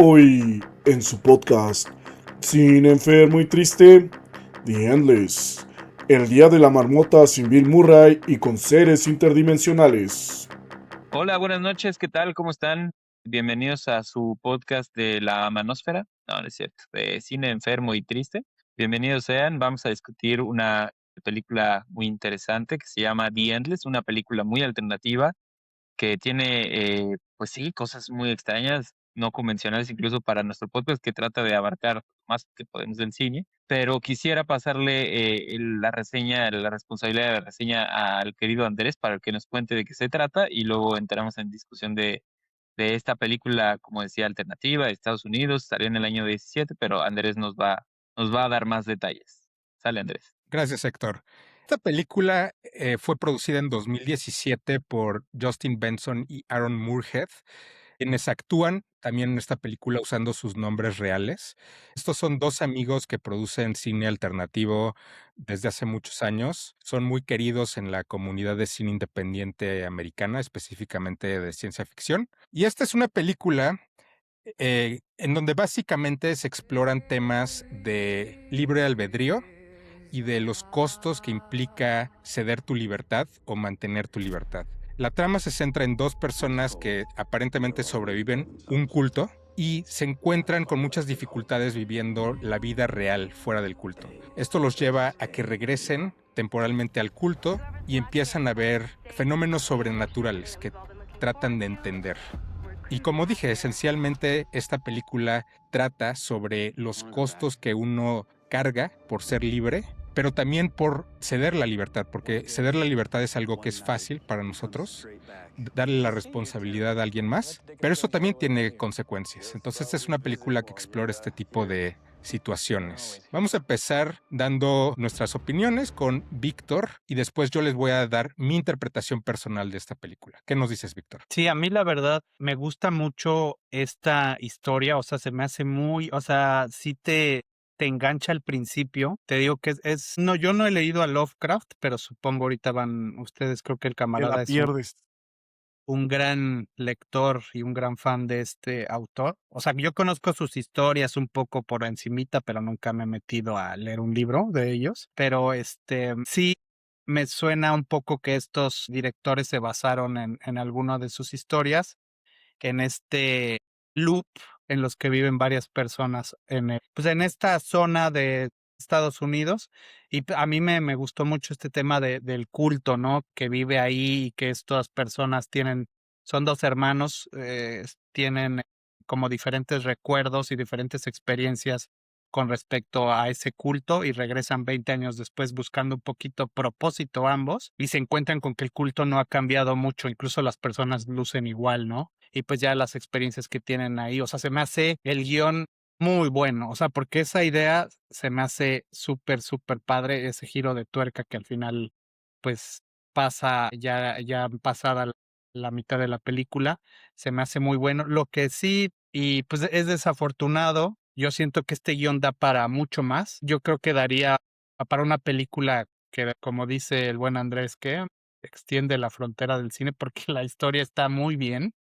Hoy en su podcast Sin Enfermo y Triste, The Endless, el día de la marmota sin Bill Murray y con seres interdimensionales. Hola, buenas noches, ¿qué tal? ¿Cómo están? Bienvenidos a su podcast de la Manósfera. No, no es cierto, de Cine Enfermo y Triste. Bienvenidos sean, vamos a discutir una película muy interesante que se llama The Endless, una película muy alternativa que tiene, pues sí, cosas muy extrañas, no convencionales incluso para nuestro podcast, que trata de abarcar más que podemos del cine, pero quisiera pasarle la reseña, la responsabilidad de la reseña al querido Andrés para que nos cuente de qué se trata y luego entramos en discusión de esta película, como decía, alternativa de Estados Unidos, salió en el año 17, pero Andrés nos va a dar más detalles. Sale, Andrés. Gracias, Héctor. Esta película fue producida en 2017 por Justin Benson y Aaron Moorhead, quienes actúan también en esta película usando sus nombres reales. Estos son dos amigos que producen cine alternativo desde hace muchos años. Son muy queridos en la comunidad de cine independiente americana, específicamente de ciencia ficción. Y esta es una película en donde básicamente se exploran temas de libre albedrío y de los costos que implica ceder tu libertad o mantener tu libertad. La trama se centra en dos personas que aparentemente sobreviven un culto y se encuentran con muchas dificultades viviendo la vida real fuera del culto. Esto los lleva a que regresen temporalmente al culto y empiezan a ver fenómenos sobrenaturales que tratan de entender. Y como dije, esencialmente esta película trata sobre los costos que uno carga por ser libre, pero también por ceder la libertad, porque ceder la libertad es algo que es fácil para nosotros, darle la responsabilidad a alguien más, pero eso también tiene consecuencias. Entonces esta es una película que explora este tipo de situaciones. Vamos a empezar dando nuestras opiniones con Víctor y después yo les voy a dar mi interpretación personal de esta película. ¿Qué nos dices, Víctor? Sí, a mí la verdad me gusta mucho esta historia, o sea, se me hace muy, o sea, sí te engancha al principio. Te digo que no, yo no he leído a Lovecraft, pero supongo ahorita van ustedes, creo que el Te la camarada es pierdes. un gran lector y un gran fan de este autor. O sea, yo conozco sus historias un poco por encimita, pero nunca me he metido a leer un libro de ellos. Pero sí me suena un poco que estos directores se basaron en alguna de sus historias, en este loop en los que viven varias personas pues en esta zona de Estados Unidos. Y a mí me gustó mucho este tema del culto, ¿no? Que vive ahí y que estas personas son dos hermanos, tienen como diferentes recuerdos y diferentes experiencias con respecto a ese culto y regresan 20 años después buscando un poquito propósito ambos y se encuentran con que el culto no ha cambiado mucho, incluso las personas lucen igual, ¿no? Y pues ya las experiencias que tienen ahí, o sea, se me hace el guión muy bueno, o sea, porque esa idea se me hace súper, súper padre, ese giro de tuerca que al final, pues pasa ya pasada la mitad de la película, se me hace muy bueno. Lo que sí, y pues es desafortunado, yo siento que este guión da para mucho más. Yo creo que daría para una película que, como dice el buen Andrés, que extiende la frontera del cine porque la historia está muy bien,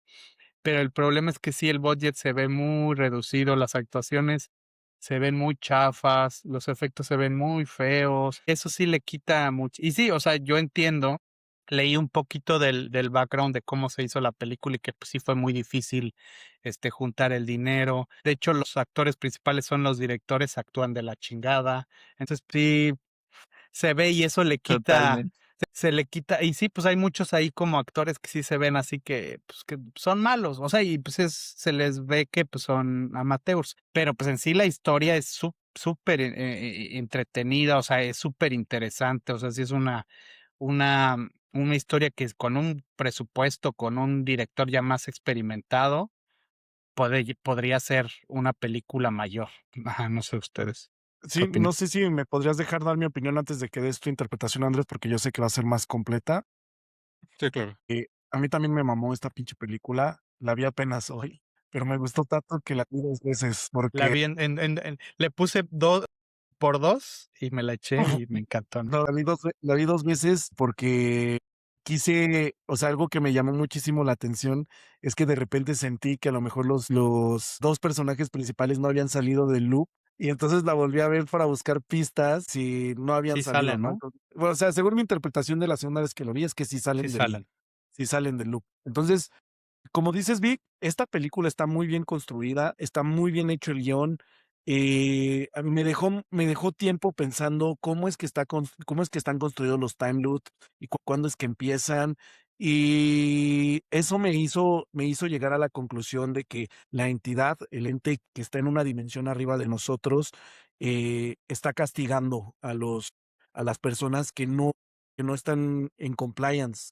pero el problema es que sí, el budget se ve muy reducido, las actuaciones se ven muy chafas, los efectos se ven muy feos, eso sí le quita mucho. Y sí, o sea, yo entiendo, leí un poquito del background de cómo se hizo la película y que pues, sí fue muy difícil juntar el dinero. De hecho, los actores principales son los directores, actúan de la chingada. Entonces, sí, se ve y eso le quita, Totalmente. se le quita, y sí, pues hay muchos ahí como actores que sí se ven así que, pues, que son malos, o sea, y pues se les ve que pues son amateurs, pero pues en sí la historia es súper entretenida, o sea, es súper interesante, o sea, sí es una, una historia que con un presupuesto, con un director ya más experimentado, podría ser una película mayor. Ajá, no sé ustedes. ¿Qué Sí, opinan? no sé si me podrías dejar dar mi opinión antes de que des tu interpretación, Andrés, porque yo sé que va a ser más completa. Sí, claro. A mí también me mamó esta pinche película. La vi apenas hoy, pero me gustó tanto que la vi dos veces La porque vi le puse 2 por 2 y me la eché y me encantó, ¿no? no, la vi dos veces porque quise, o sea, algo que me llamó muchísimo la atención es que de repente sentí que a lo mejor los dos personajes principales no habían salido del loop. Y entonces la volví a ver para buscar pistas si no habían Sí salido, salen, ¿no? ¿no? Bueno, o sea, según mi interpretación de la segunda vez que lo vi, es que Sí salen. sí salen del loop. Entonces, como dices, Vic, esta película está muy bien construida, está muy bien hecho el guión. A mí me dejó tiempo pensando cómo es que cómo es que están construidos los time loops y cuándo es que empiezan. Y eso me hizo llegar a la conclusión de que la entidad, el ente que está en una dimensión arriba de nosotros, está castigando a las personas que no están en compliance.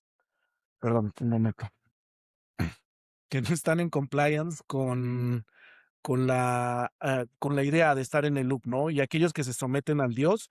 Perdón, un momento. Que no están en compliance con la idea de estar en el loop, ¿no? Y aquellos que se someten al Dios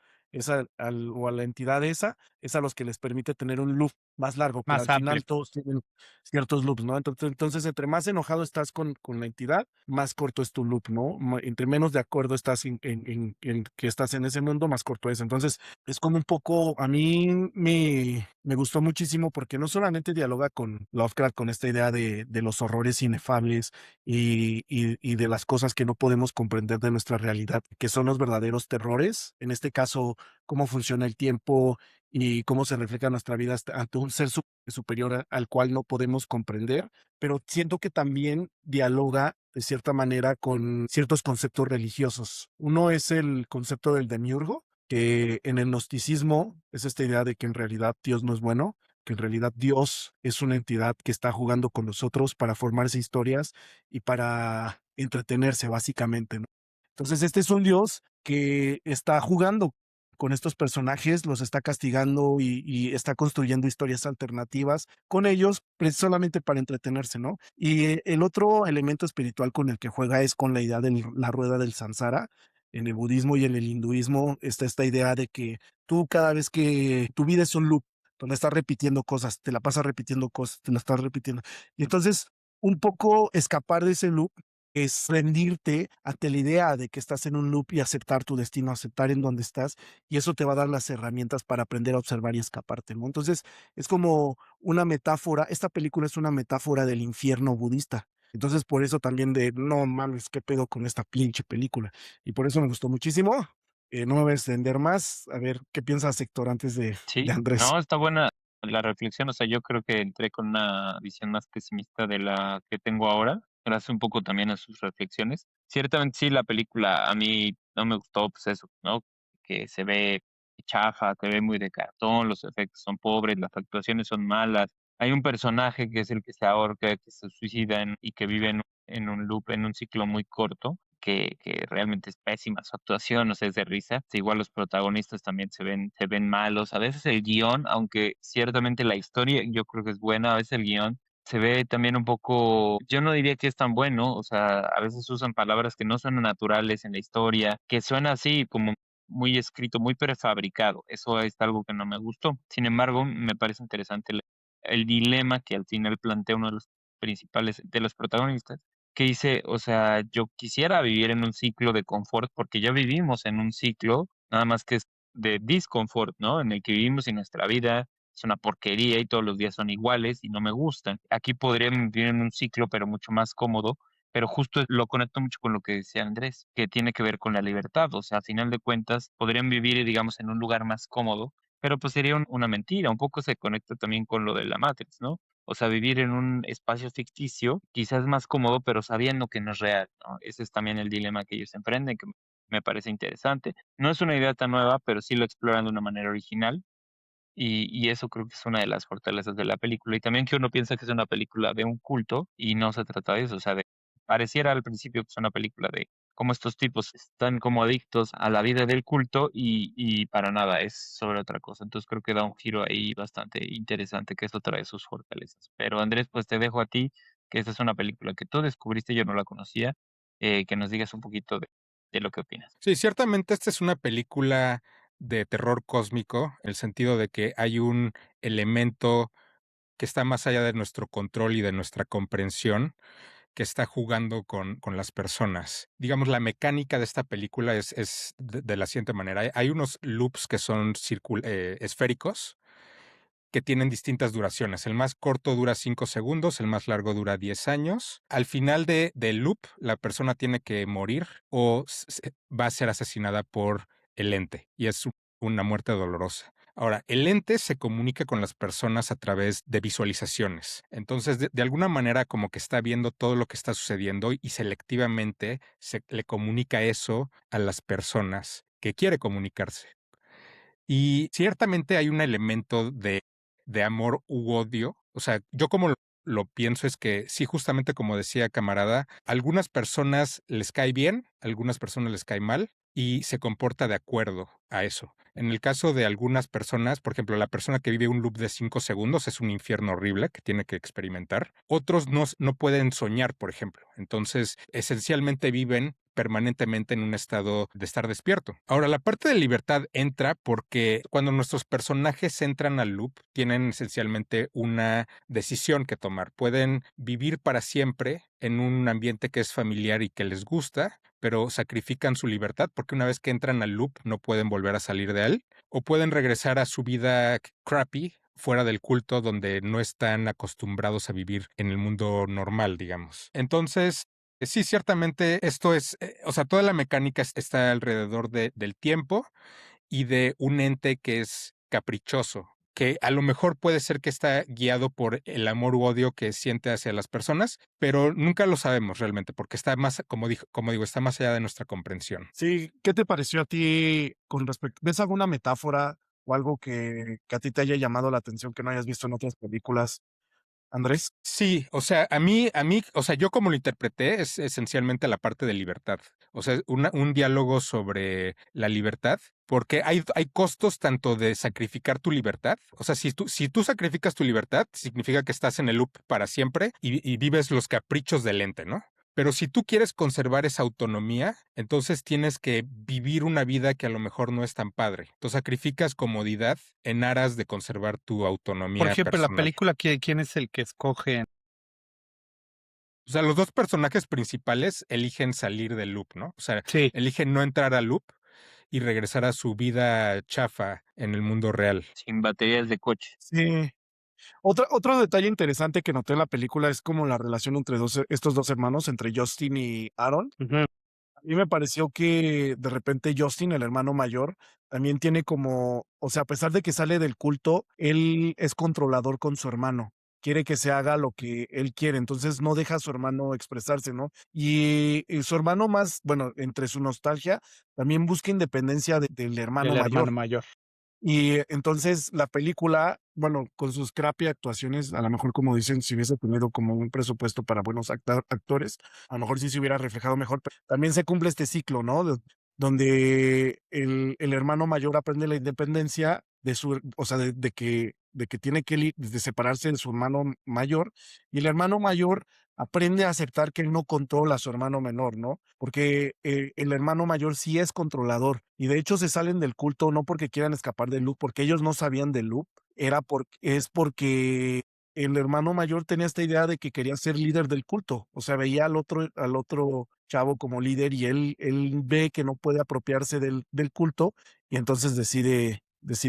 o a la entidad esa, es a los que les permite tener un loop más largo, pero Más al amplio. final todos tienen ciertos loops, ¿no? Entonces, entre más enojado estás con la entidad, más corto es tu loop, ¿no? Entre menos de acuerdo estás en que estás en ese mundo, más corto es. Entonces, es como un poco, a mí me gustó muchísimo porque no solamente dialoga con Lovecraft, con esta idea de los horrores inefables, y de las cosas que no podemos comprender de nuestra realidad, que son los verdaderos terrores. En este caso, cómo funciona el tiempo y cómo se refleja nuestra vida ante un ser superior al cual no podemos comprender, pero siento que también dialoga de cierta manera con ciertos conceptos religiosos. Uno es el concepto del demiurgo, que en el gnosticismo es esta idea de que en realidad Dios no es bueno, que en realidad Dios es una entidad que está jugando con nosotros para formarse historias y para entretenerse, básicamente, ¿no? Entonces, este es un Dios que está jugando con estos personajes, los está castigando y está construyendo historias alternativas con ellos, solamente para entretenerse, ¿no? Y el otro elemento espiritual con el que juega es con la idea de la rueda del samsara. En el budismo y en el hinduismo está esta idea de que tú cada vez que tu vida es un loop, donde estás repitiendo cosas, te la pasas repitiendo cosas, te la estás repitiendo. Y entonces, un poco escapar de ese loop es rendirte ante la idea de que estás en un loop y aceptar tu destino, aceptar en dónde estás, y eso te va a dar las herramientas para aprender a observar y escaparte, ¿no? Entonces, es como una metáfora, esta película es una metáfora del infierno budista. Entonces, por eso también no mames, qué pedo con esta pinche película. Y por eso me gustó muchísimo. No me voy a extender más. A ver, ¿qué piensas, Héctor, antes de Sí, Andrés? no, está buena la reflexión. O sea, yo creo que entré con una visión más pesimista de la que tengo ahora, gracias un poco también a sus reflexiones. Ciertamente sí, la película a mí no me gustó, pues eso, ¿no? Que se ve chafa, se ve muy de cartón, los efectos son pobres, las actuaciones son malas. Hay un personaje que es el que se ahorca, que se suicida y que vive en un loop, en un ciclo muy corto que realmente es pésima su actuación, o sea, es de risa. Sí, igual los protagonistas también se ven malos. A veces el guión, aunque ciertamente la historia yo creo que es buena, a veces el guión se ve también un poco, yo no diría que es tan bueno, o sea, a veces usan palabras que no suenan naturales en la historia, que suena así como muy escrito, muy prefabricado. Eso es algo que no me gustó. Sin embargo, me parece interesante el dilema que al final plantea uno de los principales, de los protagonistas, que dice, o sea, yo quisiera vivir en un ciclo de confort porque ya vivimos en un ciclo, nada más que es de disconfort, ¿no? En el que vivimos y nuestra vida es una porquería y todos los días son iguales y no me gustan. Aquí podrían vivir en un ciclo, pero mucho más cómodo, pero justo lo conecto mucho con lo que decía Andrés, que tiene que ver con la libertad, o sea, a final de cuentas, podrían vivir, digamos, en un lugar más cómodo, pero pues sería una mentira, un poco se conecta también con lo de la Matrix, ¿no? O sea, vivir en un espacio ficticio, quizás más cómodo, pero sabiendo que no es real, ¿no? Ese es también el dilema que ellos emprenden, que me parece interesante. No es una idea tan nueva, pero sí lo exploran de una manera original. Y eso creo que es una de las fortalezas de la película. Y también que uno piensa que es una película de un culto y no se trata de eso. O sea, pareciera al principio que es una película de cómo estos tipos están como adictos a la vida del culto y para nada, es sobre otra cosa. Entonces creo que da un giro ahí bastante interesante, que eso trae sus fortalezas. Pero Andrés, pues te dejo a ti, que esta es una película que tú descubriste, yo no la conocía, que nos digas un poquito de lo que opinas. Sí, ciertamente esta es una película de terror cósmico, en el sentido de que hay un elemento que está más allá de nuestro control y de nuestra comprensión, que está jugando con las personas. Digamos, la mecánica de esta película es de la siguiente manera. Hay unos loops que son esféricos, que tienen distintas duraciones. El más corto dura 5 segundos, el más largo dura 10 años. Al final del loop, la persona tiene que morir o va a ser asesinada por el ente, y es una muerte dolorosa. Ahora, el ente se comunica con las personas a través de visualizaciones. Entonces, de alguna manera, como que está viendo todo lo que está sucediendo y selectivamente le comunica eso a las personas que quiere comunicarse. Y ciertamente hay un elemento de amor u odio. O sea, yo como lo pienso es que sí, justamente como decía camarada, a algunas personas les cae bien, a algunas personas les cae mal y se comporta de acuerdo a eso. En el caso de algunas personas, por ejemplo, la persona que vive un loop de 5 segundos es un infierno horrible que tiene que experimentar. Otros no pueden soñar, por ejemplo. Entonces, esencialmente viven permanentemente en un estado de estar despierto. Ahora, la parte de libertad entra porque cuando nuestros personajes entran al loop, tienen esencialmente una decisión que tomar. Pueden vivir para siempre en un ambiente que es familiar y que les gusta, pero sacrifican su libertad porque una vez que entran al loop no pueden volver a salir de él, o pueden regresar a su vida crappy fuera del culto donde no están acostumbrados a vivir en el mundo normal, digamos. Entonces, sí, ciertamente esto es, o sea, toda la mecánica está alrededor del tiempo y de un ente que es caprichoso, que a lo mejor puede ser que está guiado por el amor u odio que siente hacia las personas, pero nunca lo sabemos realmente, porque está más, como digo, está más allá de nuestra comprensión. Sí, ¿qué te pareció a ti con respecto? ¿Ves alguna metáfora o algo que a ti te haya llamado la atención que no hayas visto en otras películas, Andrés? Sí, o sea, a mí, o sea, yo como lo interpreté es esencialmente la parte de libertad. O sea, un diálogo sobre la libertad, porque hay costos tanto de sacrificar tu libertad. O sea, si tú sacrificas tu libertad, significa que estás en el loop para siempre y vives los caprichos del ente, ¿no? Pero si tú quieres conservar esa autonomía, entonces tienes que vivir una vida que a lo mejor no es tan padre. Tú sacrificas comodidad en aras de conservar tu Por autonomía ejemplo, en la personal. película, ¿quién es el que escoge? O sea, los dos personajes principales eligen salir del loop, ¿no? O sea, Sí. eligen no entrar al loop y regresar a su vida chafa en el mundo real. Sin baterías de coche. Sí. Otro detalle interesante que noté en la película es como la relación entre estos dos hermanos, entre Justin y Aaron. Ujú. A mí me pareció que de repente Justin, el hermano mayor, también tiene como, o sea, a pesar de que sale del culto, él es controlador con su hermano. Quiere que se haga lo que él quiere, entonces no deja a su hermano expresarse, ¿no? Y su hermano más, bueno, entre su nostalgia, también busca independencia del hermano Del mayor. hermano mayor. Y entonces la película, bueno, con sus crappy actuaciones, a lo mejor como dicen, si hubiese tenido como un presupuesto para buenos actores, a lo mejor sí se hubiera reflejado mejor, pero también se cumple este ciclo, ¿no? Donde el hermano mayor aprende la independencia de su, o sea, de que tiene que de separarse de su hermano mayor, y el hermano mayor aprende a aceptar que él no controla a su hermano menor, ¿no? Porque el hermano mayor sí es controlador, y de hecho se salen del culto no porque quieran escapar del loop, porque ellos no sabían del loop, es porque el hermano mayor tenía esta idea de que quería ser líder del culto, o sea, veía al otro chavo como líder y él ve que no puede apropiarse del culto y entonces decide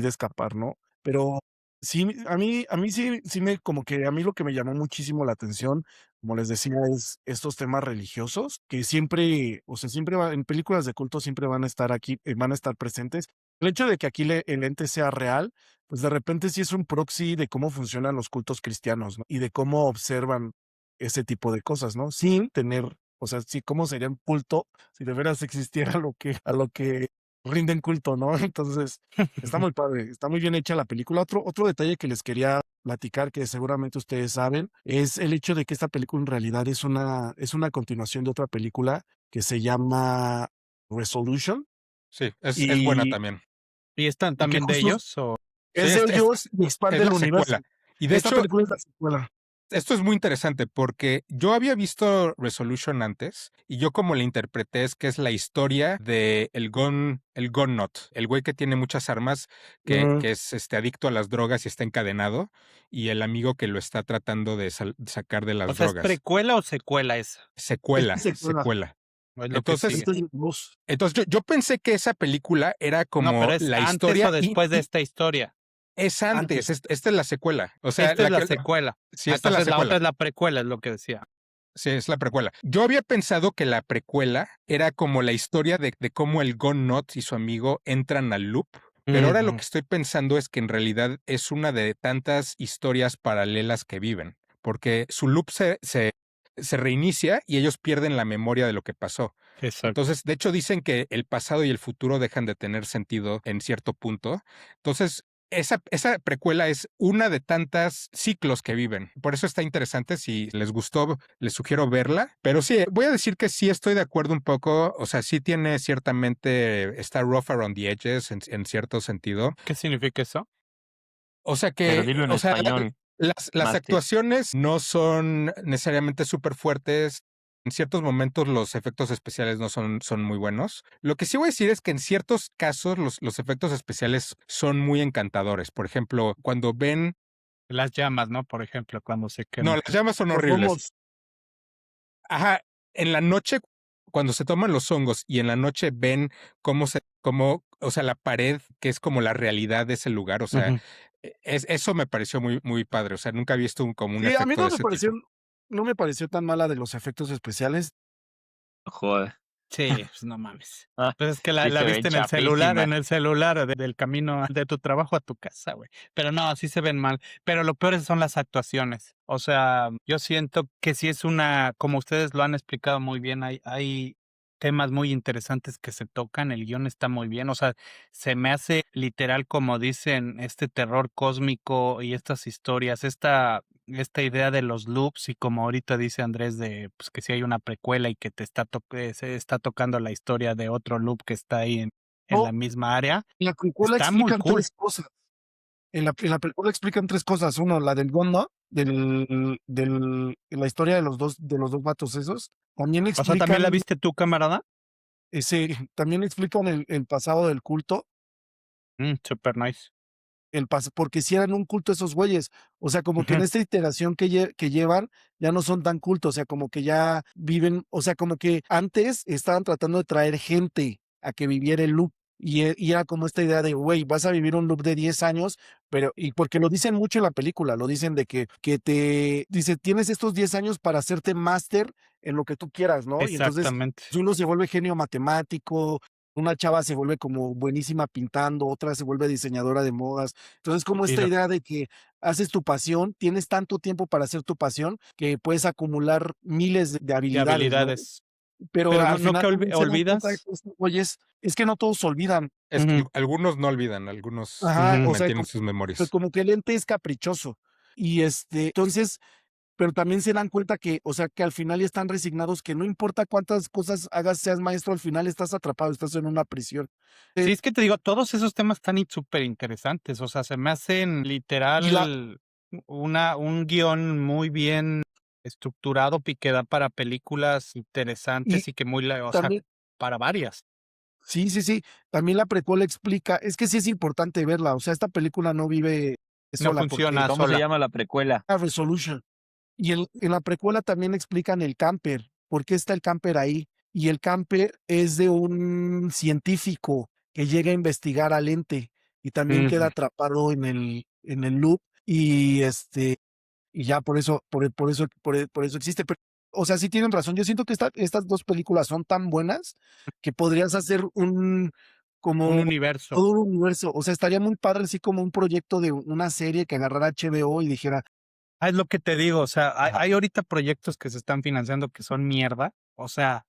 escapar, ¿no? Pero sí, a mí sí como que a mí lo que me llamó muchísimo la atención, como les decía, es estos temas religiosos que siempre, o sea, en películas de culto siempre van a estar aquí, van a estar presentes. El hecho de que aquí el ente sea real, pues de repente sí es un proxy de cómo funcionan los cultos cristianos, ¿no? Y de cómo observan ese tipo de cosas, ¿no? Sin tener, o sea, sí, cómo sería un culto si de veras existiera a lo que rinden culto, ¿no? Entonces, está muy padre, está muy bien hecha la película. Otro detalle que les quería platicar, que seguramente ustedes saben, es el hecho de que esta película en realidad es una continuación de otra película que se llama Resolution. Sí, es buena Y, también. ¿Y están y que también de justo ellos? ¿O? Sí, es de ellos y expande es el la universo. secuela. Y de Esta hecho, película es la secuela. esto es muy interesante porque yo había visto Resolution antes y yo como la interpreté es que es la historia de el Gun Nut, el güey que tiene muchas armas, Mm, que es adicto a las drogas y está encadenado, y el amigo que lo está tratando de sacar de O las sea, ¿es drogas. precuela o secuela esa? esta Secuela, secuela. secuela. ¿O es lo que Entonces, sigue? Esta es la dos. entonces yo pensé que esa película era No, como pero ¿es la antes historia o después de esta historia? Es Antes. antes, esta es la secuela. O sea, Esta es la secuela. Sí, esta es la Entonces la otra secuela. es la precuela, es lo que decía. Sí, es la precuela. Yo había pensado que la precuela era como la historia de cómo el Gon-Nut y su amigo entran al loop, pero ahora lo que estoy pensando es que en realidad es una de tantas historias paralelas que viven, porque su loop se reinicia y ellos pierden la memoria de lo que pasó. Exacto. Entonces, de hecho, dicen que el pasado y el futuro dejan de tener sentido en cierto punto. Entonces, esa precuela es una de tantas ciclos que viven. Por eso está interesante. Si les gustó, les sugiero verla. Pero sí, voy a decir que sí estoy de acuerdo un poco. O sea, sí tiene ciertamente, está rough around the edges en cierto sentido. ¿Qué significa eso? O sea Pero que, dilo en o sea, español, las Mate. actuaciones no son necesariamente súper fuertes. En ciertos momentos los efectos especiales no son muy buenos. Lo que sí voy a decir es que en ciertos casos los efectos especiales son muy encantadores. Por ejemplo, cuando ven... Las llamas, ¿no? Por ejemplo, cuando se No, queman. las llamas son Los horribles. hongos. Ajá, en la noche, cuando se toman los hongos y en la noche ven o sea, la pared, que es como la realidad de ese lugar, o sea, Ujú. eso me pareció muy, muy padre. O sea, nunca he visto como un Sí, a mí efecto de ese tipo. no me pareció tan mala de los efectos especiales. Joder. Sí, pues no mames. Ah, Pues es que sí la se ven viste en chafísimas. el celular del camino de tu trabajo a tu casa, güey. Pero no, sí se ven mal. Pero lo peor son las actuaciones. O sea, yo siento que sí es como ustedes lo han explicado muy bien, hay temas muy interesantes que se tocan, el guión está muy bien. O sea, se me hace literal, como dicen, este terror cósmico y estas historias, esta idea de los loops y como ahorita dice Andrés de pues que si hay una precuela y que se está tocando la historia de otro loop que está ahí en la No, misma área, en la precuela está muy explican cool. tres cosas. En la película explican tres cosas. Uno, la del Gondor, la historia de los dos vatos esos. También O sea, ¿también la explican, viste tú, camarada? también explican el pasado del culto, Super nice. porque si eran un culto esos güeyes. O sea, como que en Ujú. esta iteración que llevan, ya no son tan cultos. O sea, como que ya viven, o sea, como que antes estaban tratando de traer gente a que viviera el loop. Y era como esta idea de, güey, vas a vivir un loop de 10 años, y porque lo dicen mucho en la película, lo dicen de dice, tienes estos 10 años para hacerte máster en lo que tú quieras, ¿no? Y entonces Exactamente. uno se vuelve genio matemático, una chava se vuelve como buenísima pintando, otra se vuelve diseñadora de modas. Entonces, como Y esta idea de que haces tu pasión, tienes tanto tiempo para hacer tu pasión que puedes acumular miles de de habilidades, ¿no? habilidades. Pero Pero al no final que también se dan cuenta de olvidas. que estos güeyes, es que no todos olvidan. Es que Ujú, algunos no olvidan, algunos Ajá, ujú. o sea, mantienen sus pero memorias. como que el ente es caprichoso. Y entonces, pero también se dan cuenta que, o sea, que al final ya están resignados, que no importa cuántas cosas hagas, seas maestro, al final estás atrapado, estás en una prisión. Sí, es que te digo, todos esos temas están súper interesantes. O sea, se me hacen Y la, literal un guión muy bien estructurado y que da para películas y interesantes y que o sea, también, para varias. sí, sí, sí. También la precuela explica, es que sí es importante verla, o sea, esta película no vive No sola porque funciona ¿Cómo se sola. llama la precuela? Resolution. Y en la precuela también explican el camper, por qué está el camper ahí. Y el camper es de un científico que llega a investigar al ente y también queda Ujú. atrapado en el loop y y ya por eso existe. Pero, o sea, sí tienen razón. Yo siento que estas dos películas son tan buenas que podrías hacer Un como universo. todo un universo. O sea, estaría muy padre así como un proyecto de una serie que agarrara HBO y dijera, Es lo que te digo, o sea, ajá, hay ahorita proyectos que se están financiando que son mierda, o sea,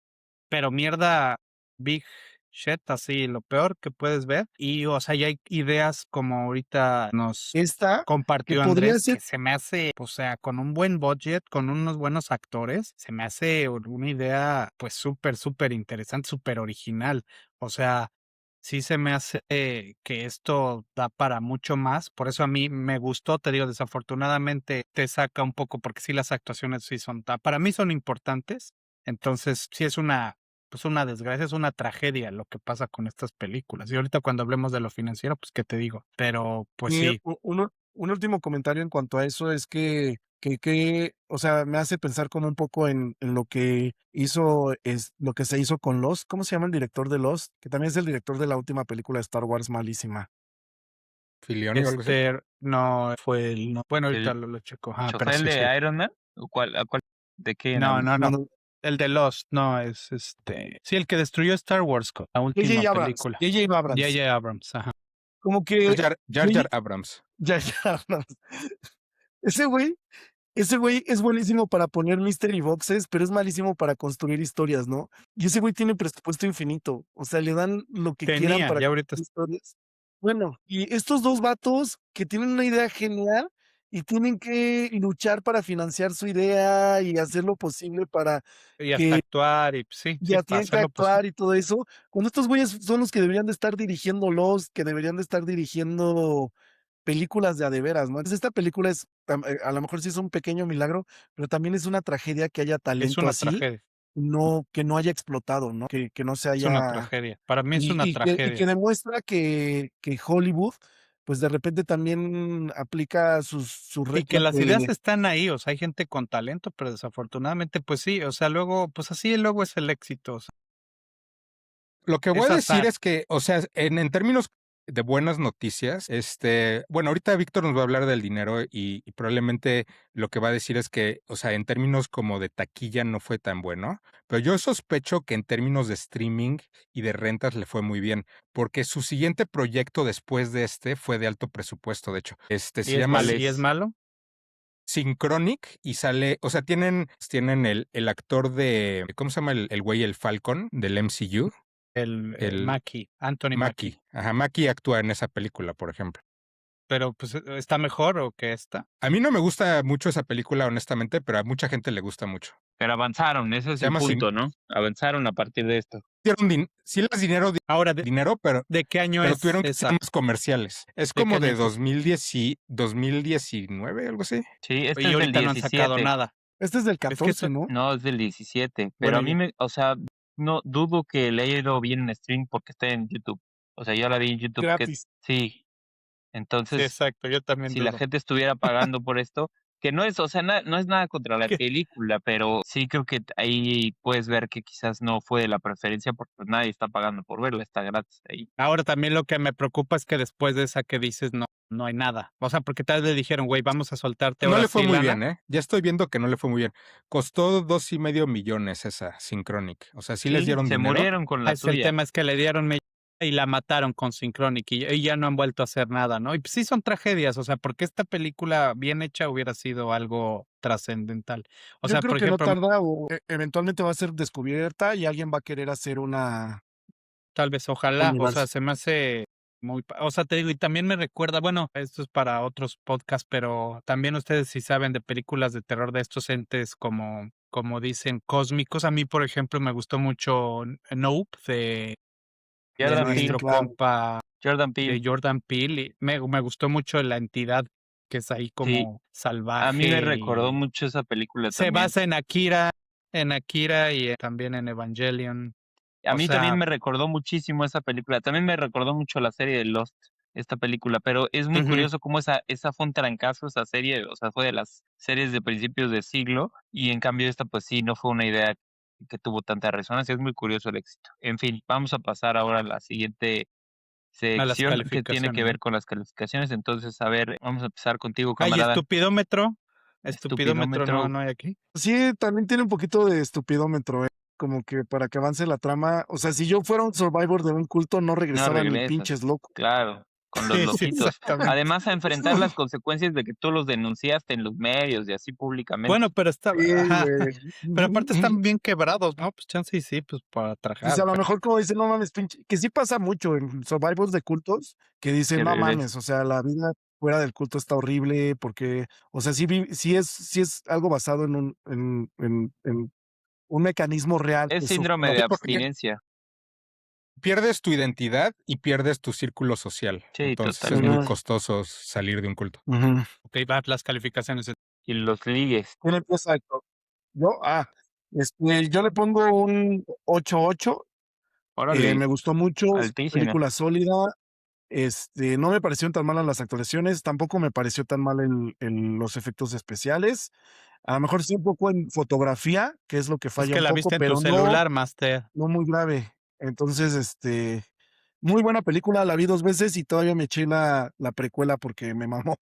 pero mierda big shit, así, lo peor que puedes ver. Y, o sea, ya hay ideas como ahorita nos esta que compartió podría Andrés, ser, que se me hace, o sea, con un buen budget, con unos buenos actores, se me hace una idea, pues, súper interesante, súper original. O sea, sí se me hace que esto da para mucho más. Por eso a mí me gustó, te digo, desafortunadamente te saca un poco, porque sí las actuaciones sí son, para mí son importantes. Entonces, sí es pues una desgracia, es una tragedia lo que pasa con estas películas. Y ahorita cuando hablemos de lo financiero, pues qué te digo. Pero, pues sí. un último comentario en cuanto a eso es o sea, me hace pensar como un poco en lo que lo que se hizo con Lost. ¿Cómo se llama el director de Lost? Que también es el director de la última película de Star Wars malísima. Filioni o algo así. No, fue el... No, bueno, ahorita El lo checo. Ah, pero chofer sí, sí. de Iron Man, ¿o cuál, de qué No, hablas? no. No, El de Lost, no, es Sí, el que destruyó Star Wars, la última J.J. Abrams. película. J.J. Abrams. J.J. Abrams, ajá. Como que Jar Jar Abrams. J.J. Abrams. Ese güey, ese güey es buenísimo para poner mystery boxes, pero es malísimo para construir historias, ¿no? Y ese güey tiene presupuesto infinito. O sea, le dan lo que quieran Tenía, para ya ahorita construir historias. Bueno, y estos dos vatos que tienen una idea genial y tienen que luchar para financiar su idea y hacer lo posible para y hasta que actuar y sí, ya para tienen que hacerlo posible. actuar y todo eso. Cuando estos güeyes son los que deberían de estar dirigiéndolos, que deberían de estar dirigiendo películas de a de veras, ¿no? Entonces, esta película es, a lo mejor sí es un pequeño milagro, pero también es una tragedia que haya Es talento una así, tragedia, que no haya explotado, ¿no? Que no se es una haya, tragedia. Para mí es una y que tragedia. demuestra que Hollywood, pues de repente también aplica sus Y que reglas las ideas de, están ahí, o sea, hay gente con talento, pero desafortunadamente, pues sí, o sea, luego, pues así luego es el éxito, o sea, Lo que voy es a decir azar. es que, o sea, en términos de buenas noticias, bueno, ahorita Víctor nos va a hablar del dinero y probablemente lo que va a decir es que, o sea, en términos como de taquilla no fue tan bueno, pero yo sospecho que en términos de streaming y de rentas le fue muy bien, porque su siguiente proyecto después de fue de alto presupuesto, de hecho. Se llama ¿Cuál ¿Y es es? malo? Synchronic y sale, o sea, tienen el actor de, ¿cómo se llama el güey, el Falcon del MCU? El El Mackie, Anthony Mackie. Mackie. Ajá, Mackie actúa en esa película, por ejemplo. Pero pues está mejor o que esta. A mí no me gusta mucho esa película, honestamente, pero a mucha gente le gusta mucho. Pero avanzaron, ese es Se el llama punto, ¿no? Avanzaron a partir de esto. sí les dinero, Ahora, dinero, ¿de qué año pero es tuvieron que ser esa? más comerciales. Es ¿De qué como año de es? 2010 2019, algo así. Sí, este Y es del ahorita no han sacado 17. nada. este es del Es que 14, ¿no? No, es del 17. Pero bueno, a mí o sea, no dudo que le haya ido bien en stream porque está en YouTube. O sea, yo la vi en YouTube que Gratis. sí. sí, Entonces, exacto, yo también si la dudo. gente estuviera pagando por esto, que no es, o sea, no es nada contra la ¿Qué? película, pero sí creo que ahí puedes ver que quizás no fue de la preferencia porque pues, nadie está pagando por verla, está gratis ahí. Ahora también lo que me preocupa es que después de esa que dices no hay nada. O sea, porque tal vez le dijeron, güey, vamos a soltarte No ahora le fue sí muy lana. bien, ¿eh? Ya estoy viendo que no le fue muy bien. Costó 2.5 millones esa Synchronic. O sea, sí les Sí, dieron se dinero. murieron con la Es el suya. tema es que le dieron y la mataron con Synchronic y ya no han vuelto a hacer nada, ¿no? Y pues sí son tragedias, o sea, porque esta película bien hecha hubiera sido algo trascendental. O Yo sea, creo por que no ejemplo, tarda o eventualmente va a ser descubierta y alguien va a querer hacer tal vez, un ojalá, o sea, universo. se me hace o sea, te digo, y también me recuerda, bueno, esto es para otros podcasts, pero también ustedes si saben de películas de terror de estos entes como dicen, cósmicos. A mí, por ejemplo, me gustó mucho Nope de Jordan Peele, nuestro Claro. compa Jordan de Peele. Jordan Peele. Y me gustó mucho la entidad que es ahí Sí, como a mí me salvaje recordó y mucho esa película se también. basa en Akira y también en Evangelion. A O mí también sea, me recordó muchísimo esa película. También me recordó mucho la serie de Lost, esta película. Pero es muy ujú. curioso cómo esa fue un trancazo, esa serie. O sea, fue de las series de principios de siglo. Y en cambio esta, pues sí, no fue una idea que tuvo tanta resonancia. Es muy curioso el éxito. En fin, vamos a pasar ahora a la siguiente A las sección que tiene que calificaciones, ver ¿no? con las calificaciones. Entonces, a ver, vamos a empezar contigo, Ay, camarada. estupidómetro. Estupidómetro Estupidómetro. no hay aquí. Sí, también tiene un poquito de estupidómetro, como que para que avance la trama. O sea, si yo fuera un survivor de un culto, no No regresaba ni pinches regresas, loco. claro, con los Sí, sí, loquitos. exactamente. Además, a enfrentar las consecuencias de que tú los denunciaste en los medios y así públicamente. Bueno, pero Sí, ajá. güey. Pero aparte están bien quebrados, ¿no? Pues chance y sí, pues para Pues trabajar. a lo mejor como dicen, no mames, pinche, que sí pasa mucho en survivors de cultos, que dicen, Que no regresa. mames, o sea, la vida fuera del culto está horrible, porque, o sea, sí es algo basado en en un mecanismo real Es que síndrome Sí, de sufrió. porque abstinencia. pierdes tu identidad y pierdes tu círculo social. Sí, Entonces es muy totalmente. Ujú, costoso salir de un culto. ujú. Ok, va las calificaciones. Y los ligues. ¿Quién empieza, Héctor? Yo, yo le pongo un 8-8. Órale, Me gustó mucho, es una altísimo. película sólida. No me parecieron tan malas las actuaciones, tampoco me pareció tan mal los efectos especiales. A lo mejor sí un poco en fotografía, que es lo que Es falla que un la poco, viste en tu pero celular, Master. no muy grave. Entonces, Muy buena película, la vi 2 veces y todavía me eché la precuela porque me mamó.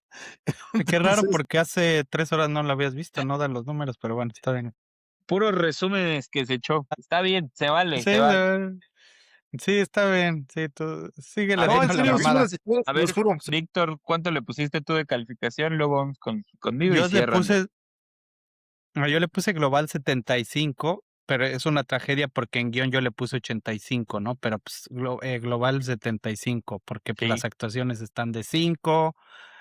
Qué raro Entonces, porque hace 3 horas no la habías visto, no dan los números, pero bueno, está bien. Puros resúmenes que se echó. Está bien, se vale, Sí, se vale. sí, está bien, sí, tú síguele A no, ver, en haciendo la serio, sí me mamada. las eché, A los ver, juro. Víctor, ¿cuánto le pusiste tú de calificación? Luego vamos conmigo y Yo le ciérrame. puse yo le puse global 75, pero es una tragedia porque en guión yo le puse 85, ¿no? Pero pues global 75, porque pues, Sí, las actuaciones están de 5,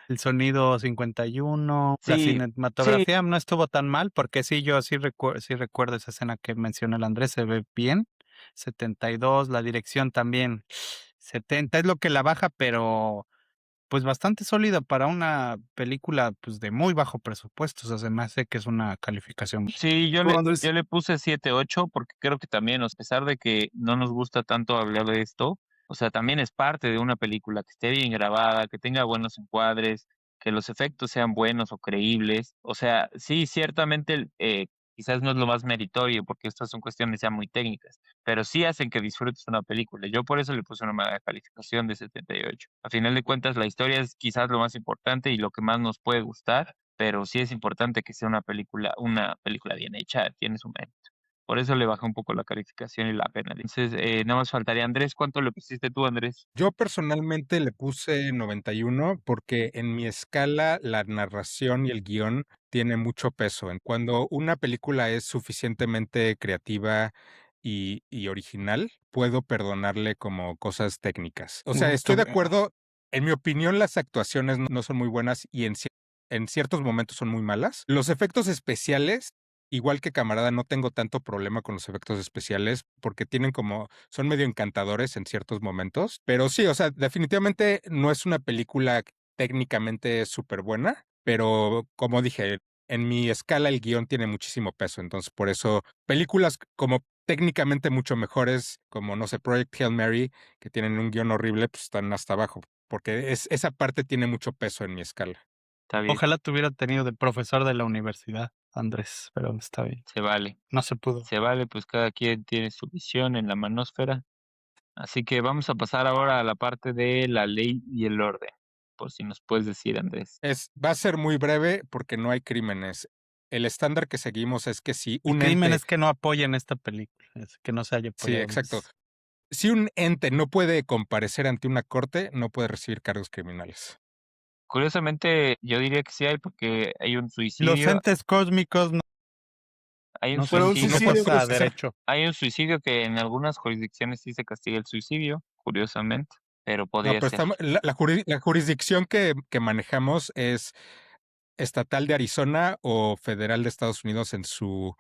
el sonido 51, la sí, sí, cinematografía no estuvo tan mal, porque sí, yo sí recuerdo esa escena que mencionó el Andrés, se ve bien, 72, la dirección también 70, es lo que la baja, pero pues bastante sólida para una película pues de muy bajo presupuesto, o sea, se me hace que es una calificación. sí, yo No, le, Andrés, yo le puse 7-8 porque creo que también, a pesar de que no nos gusta tanto hablar de esto, o sea, también es parte de una película que esté bien grabada, que tenga buenos encuadres, que los efectos sean buenos o creíbles. O sea, sí, ciertamente quizás no es lo más meritorio porque estas son cuestiones ya muy técnicas, pero sí hacen que disfrutes una película. Yo por eso le puse una mala calificación de 78. A final de cuentas, la historia es quizás lo más importante y lo que más nos puede gustar, pero sí es importante que sea una película bien hecha, tiene su mérito. Por eso le bajé un poco la calificación y la pena. Entonces, nada más faltaría Andrés. ¿Cuánto le pusiste tú, Andrés? Yo personalmente le puse 91 porque en mi escala la narración y el guión tiene mucho peso. Cuando una película es suficientemente creativa y original, puedo perdonarle como cosas técnicas. O sea, estoy de acuerdo. En mi opinión, las actuaciones no son muy buenas y en ciertos momentos son muy malas. Los efectos especiales, igual que Camarada, no tengo tanto problema con los efectos especiales porque son medio encantadores en ciertos momentos, pero sí, o sea, definitivamente no es una película técnicamente súper buena, pero como dije, en mi escala el guión tiene muchísimo peso, entonces por eso películas como técnicamente mucho mejores, como no sé, Project Hail Mary, que tienen un guión horrible, pues están hasta abajo, porque esa parte tiene mucho peso en mi escala. Está bien, Ojalá te hubiera tenido de profesor de la universidad, Andrés, pero está bien. se vale. No se pudo. Se vale, pues cada quien tiene su visión en la manósfera. Así que vamos a pasar ahora a la parte de la ley y el orden. Por si nos puedes decir, Andrés. Va a ser muy breve porque no hay crímenes. El estándar que seguimos es que si El un crimen ente, es que no apoyen esta película, es que no se haya sí, apoyado exacto, más. si un ente no puede comparecer ante una corte, no puede recibir cargos criminales. Curiosamente, yo diría que sí hay porque Los entes cósmicos hay un no pero son un No suicidio, puede suicidio, fuerza procesar. derecho. hay un suicidio que en algunas jurisdicciones sí se castiga el suicidio, curiosamente, pero No, podría pero ser. la jurisdicción que manejamos es estatal de Arizona o federal de Estados Unidos en su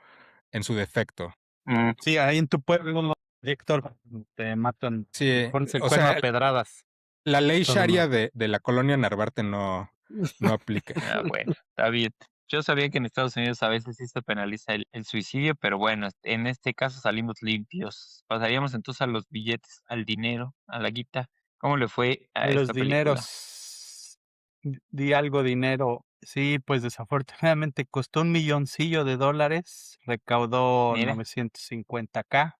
defecto. Mm, Sí, ahí en tu pueblo, Héctor, te matan, Sí, pones el o cuerno a sea, pedradas. la ley Entonces, no. Sharia de la colonia Narvarte no aplica. bueno, está bien. Yo sabía que en Estados Unidos a veces sí se penaliza el suicidio, pero bueno, en este caso salimos limpios. Pasaríamos entonces a los billetes, al dinero, a la guita. ¿Cómo le fue a Los esta película? dineros, di algo dinero. Sí, pues desafortunadamente costó $1,000,000, recaudó Mire, 950K.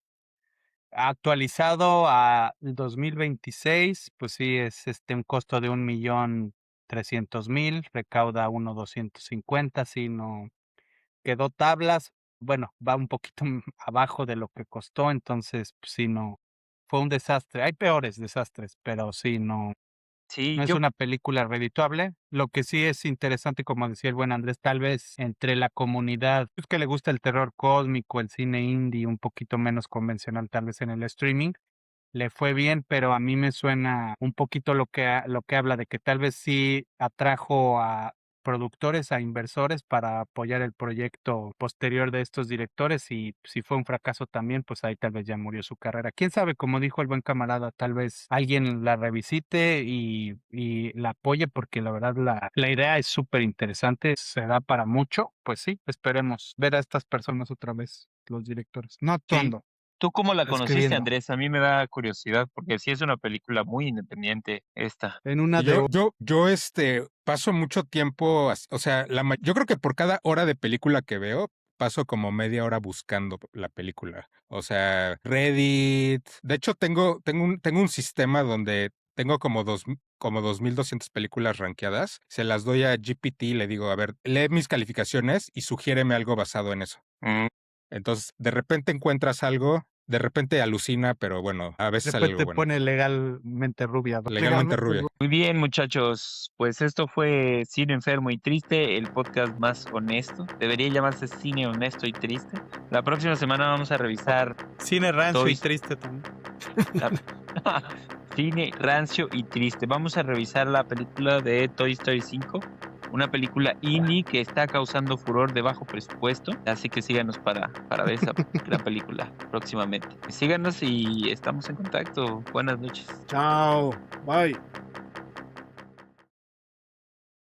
Actualizado a 2026, pues sí, es un costo de 1,300,000, recauda 1,250, sí, no quedó tablas. Bueno, va un poquito abajo de lo que costó, entonces, pues sí, no, fue un desastre. Hay peores desastres, pero sí, no. sí, No es yo una película redituable. Lo que sí es interesante, como decía el buen Andrés, tal vez entre la comunidad pues, que le gusta el terror cósmico, el cine indie, un poquito menos convencional, tal vez en el streaming, le fue bien, pero a mí me suena un poquito lo que habla de que tal vez sí atrajo a productores, a inversores para apoyar el proyecto posterior de estos directores y si fue un fracaso también, pues ahí tal vez ya murió su carrera. Quién sabe, como dijo el buen camarada, tal vez alguien la revisite y la apoye porque la verdad la idea es súper interesante, se da para mucho, pues sí, esperemos ver a estas personas otra vez, los directores, no sí. actuando, ¿Tú cómo la conociste, escribiendo. Andrés? A mí me da curiosidad porque sí es una película muy independiente esta. En una Yo, de yo, yo, paso mucho tiempo, o sea, yo creo que por cada hora de película que veo, paso como media hora buscando la película. O sea, Reddit. De hecho, tengo un sistema donde tengo como 2,200 películas rankeadas. Se las doy a GPT y le digo, a ver, lee mis calificaciones y sugiéreme algo basado en eso. Mm. Entonces, de repente encuentras algo, de repente alucina, pero bueno, a De veces sale algo repente bueno. pone legalmente rubia. Legalmente rubia. Muy bien, muchachos. Pues esto fue Cine Enfermo y Triste, el podcast más honesto. Debería llamarse Cine Honesto y Triste. La próxima semana vamos a revisar Cine rancio y Toys. triste también. Cine rancio y triste. Vamos a revisar la película de Toy Story 5, una película indie que está causando furor de bajo presupuesto. Así que síganos para ver esa gran película próximamente. Síganos y estamos en contacto. Buenas noches. Chao. Bye.